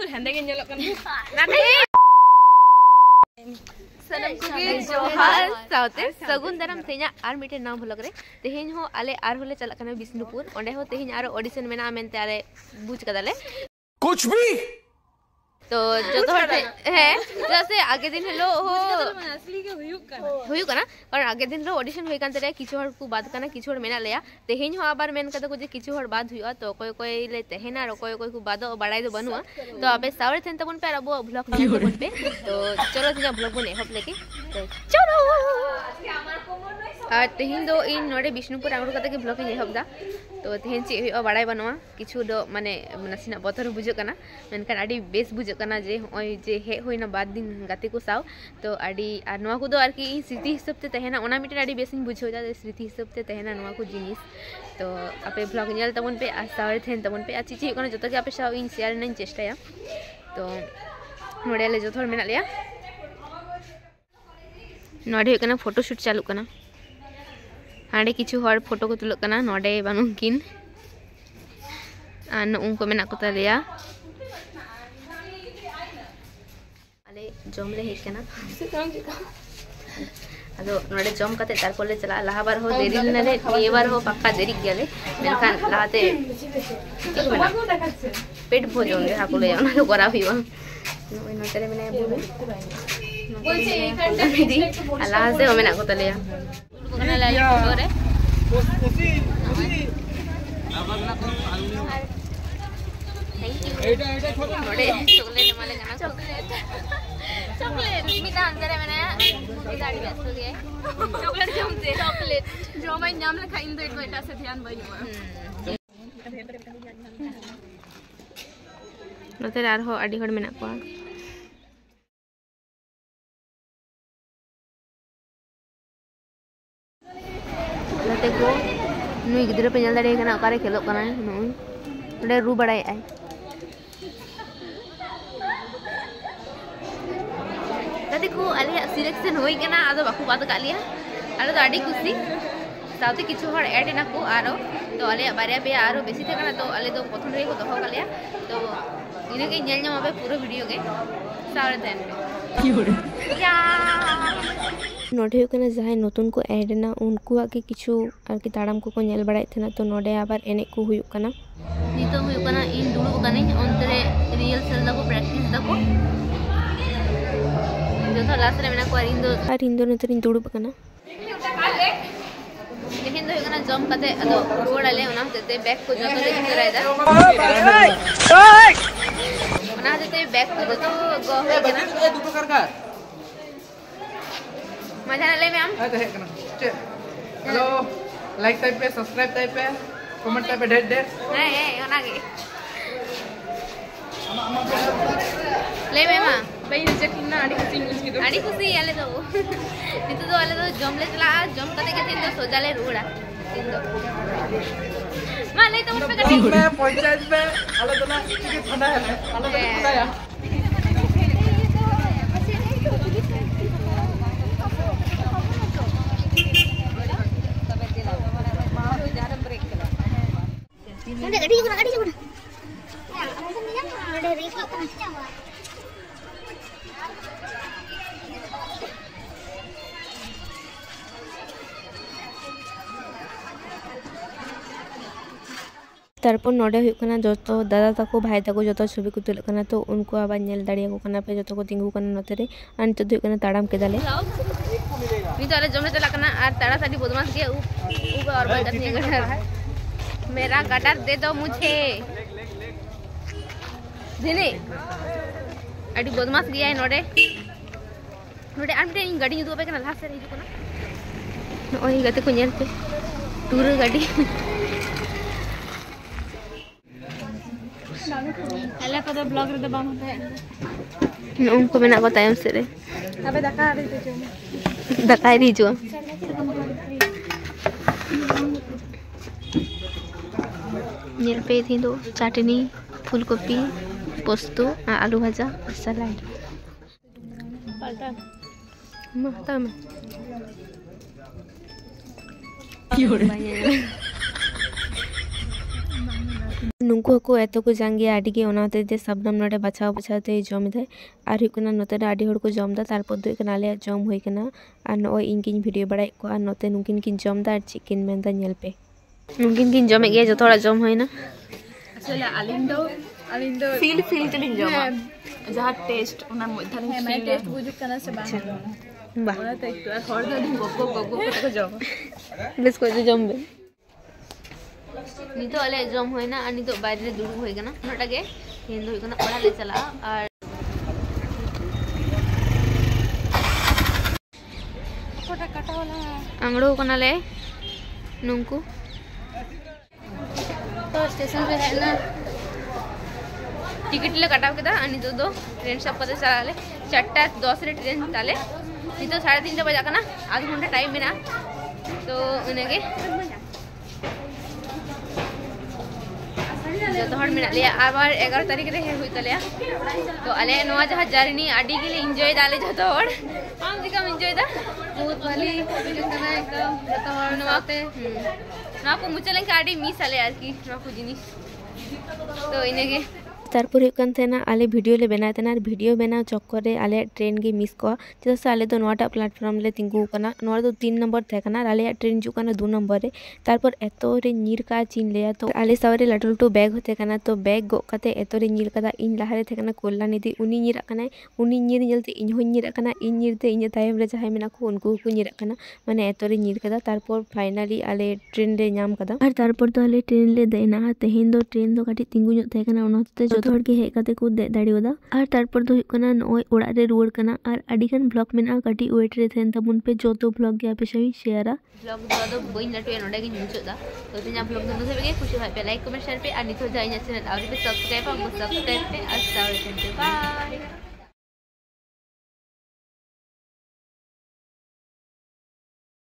Hande ke nyelok kan. सनम cookie जोहार साउते सगुन दाराम तेना आर मिटे नाम भलग रे तेहेन हो आले आर होले चला कना बिष्णुपुर ओंडे हो तेहेन आरो ऑडिशन मेना मेनते आले बुझ कदाले कुछ भी तो जो तो है जैसे आगे दिन हेलो हो असली के हुयु कना और आगे दिन रो ऑडिशन होय कान तेरे किछु हर को बात कना किछु हर मेना लेया तेहेन हो आबार मेन कदा को जे किछु हर बात हुआ तो कोई कोई ले तेहेना रो कोई कोई को बाद बड़ाई दो बनुआ तो अबे सावरे थेन तबन पे अबो ब्लॉग ने तबन पे तो चलो तिना ब्लॉग बने हप लेके तो चलो तेहेन दो इन नोडे बिष्णुपुर आंगुर कते के ब्लॉग ने हप दा तो तेहेन चे हुआ बड़ाई बनुआ किछु दो माने नसिना बतर बुझो कना मेनकान आडी बेस बुझो कना जे होय जे हे होइना बाद दिन गाते को साव तो आडी आर नवा को दो आर की स्मृति हिसाब ते तहेना ओना मिटे आडी बेसिन बुझो जा स्मृति हिसाब ते तहेना नवा को जिनिस तो आपे ब्लॉग नेल तबन पे आ सावरे थेन तबन पे आ चिची कोना जतो के आपे साव इन शेयर नन चेष्टाया तो नोडे ले जतो मेना लिया नोडे कना फोटो शूट चालू कना हांडे किछु हर फोटो को तुलक कना नोडे बानुकिन आन उनको मेना को तलिया आले जम ले हेक कना अदो नोडे जम कते तारपर ले चला लाहा बार हो देरी नले ये बार हो पक्का देरी गेले मेनखान लाते पेट भोजन रे हाको ले ओना करा हुइबा नोय नोतरे मेने बोले बोलछे एखानटा दीदी आला से मेना को तलिया कना ला फोटो रे थैंक यू एटा नोडे चॉकलेट माले गाना चॉकलेट मिता अंदर है मैंने गाड़ी व्यस्त हो गया चॉकलेट जमते चॉकलेट जो मैं नाम लिखा इन दो एक बेटा से ध्यान बई नोते आर हो आडी हड़ मेना को लाते को नुई गिद्रा पे जल्दी कना ओकारे खेलो कना नुई ओडे रू बड़ाई आई देखो आलिया सिलेक्शन होई कना आदो बाकू बात का लिया आरो तो आडी खुशी साउते किछु हर ऐड ना को आरो तो आलिया बारिया पे आरो बेसी थे कना तो आले तो प्रथम रे को दोहो का लिया तो इने के नेल ᱧᱟᱢ आबे पूरा वीडियो के सावरे देन की होरे या नोडे कना जहाय नतुन को ऐड ना उनको के किछु आर की ताड़ाम को नेल बड़ाय थना तो नोडे आबार एने को हुयु कना नितो हुयु कना इन दुड़ु कने अंतरे रियल सेल दा को प्रैक्टिस दा को जो तो लास्ट रे मेना को अरिंदो नतरिन दुड़ु कना लेकिन तो कना जम कते अदो रोड़ाले ओना जते बैक को जतो ले करायदा ओना जते बैक को जतो गो हो कना ए दुटो करका मजा ले मैम आ तो है कना हेलो लाइक टाइप पे सब्सक्राइब टाइप पे कमेंट टाइप पे ढेर ए ओना के ले मेमा भाई रिजेक्ट ना आडी खुशी न्यूज़ की तो आडी खुशी आले तो नितो तो आले तो जम ले चला जम कते के तीन तो सोजाले रोड़ा तीन दो माले तो उठ पे कटी मैं पंचायत में आले तो ना के ठंडा है आले तो ठंडा या नडे गाड़ी जो अरे रेस करना तारपर नोडे हुई कना जतो दादा ताको भाई ताको जतो छवि को तुल कना तो उनको आबार नेल दाड़िया को कना पे जतो को तिंगु कना नते रे आन तो हुई कना ताड़ाम केदाले नी तो आले जमले चला कना आर ताड़ा साडी बदमाश के ऊ और बात नहीं कर मेरा गटर दे दो मुझे दिने अडी बदमाश गया है नोडे नोडे आंटे इन गाड़ी दो पे कना लास्ट रे हिजु कना ओई गते को नेल पे टूर गाड़ी एला को ब्लॉग रे दबाम होते उनको मेना को टाइम से रे अबे दका रे जो दका री जो नेल पे थी दो चटनी फूलकोपी पोस्तो आलू भाजा सलाद पलटा मस्त में नुंकु को एतो को जांगे आडी के ओनाते जे सबनम नोडे बचाव बचावते जम दे आर हुकना नोते आडी होड़ को जम दा तारपर दो कना ले जम होई कना आर नो इनकिन वीडियो बड़ाई को आर नोते नुंकिन किन जम दा आर चिकन मेंदा नेल पे नुंकिन किन जमे गे जतो जम होइना असले अलिंदो फील तलिन जमा जहां टेस्ट ओना मध्य है मैं टेस्ट बुझुक कना से बाहर बा ओना तो एक हर दिन गगो को जम बेस को जम बे नितो अले जम होइना आ नितो बाहर रे दुड़ु होई गना नोटा गे हेन होई गना ओड़ा ले चला और फोटा काटा वाला अंगड़ो कना ले नुंकु तो स्टेशन पे है ना टिकट ले कटाव केदा अनि दो ट्रेन सब पता चला ले 4:10 रे ट्रेन ताले नितो 3:30 बजा कना आधा घंटा टाइम मेना तो उनेगे जो हर मेना लिया आबार 11 तारीख रे हुई तलिया तो अले नोआ जहा जर्नी आडी के लिए एंजॉय दाले जतो हर हम दिका एंजॉय दा बहुत वाली कना एकदम जतो हर नवाते ना को मुचलें के आडी मिस आले आज की ना को जिनिस तो इनेगे तारपर आले वीडियो ले बनाए थे और वीडियो बनाव चक्कर रे आले ट्रेन के मिस को चेदा से आले दो नोटा प्लेटफॉर्म ले तिंगु कना नोरा दो 3 नंबर थे कना आले ट्रेन जु कना 2 नंबर रे तारपर एतो रे नीर का चिन लेया तो आले सावरे लटू लटू बैग होते कना तो बैग गो कते एतो रे नीर कदा इन लहारे थे कना कोल्लानी दी उनी नीर कना उनी नीर जलते इन हो नीर कना इन नीर ते इन तायम रे जहाय मेना को उनको को नीर कना माने एतो रे नीर कदा तारपर फाइनली आले ट्रेन रे नाम कदा और तारपर तो आले ट्रेन ले देना तेहिन दो ट्रेन दो काटी तिंगु ᱧᱚᱜ थे कना ओनते जतो हर के हे कते को दे दाड़ीओदा और तारपर दो कना नोय ओड़ा रे रुवाड़ कना और अडिगन ब्लॉग मेना काटी वेट रे थेन तबुन पे जोतो ब्लॉग गया पे सही शेयरा ब्लॉग दो बइन लटू या नोडे के मुचोदा तो तिना ब्लॉग दो से बेगे खुशी भाई पे लाइक कमेंट शेयर पे और नितो जाई चैनल और पे सब्सक्राइब पे और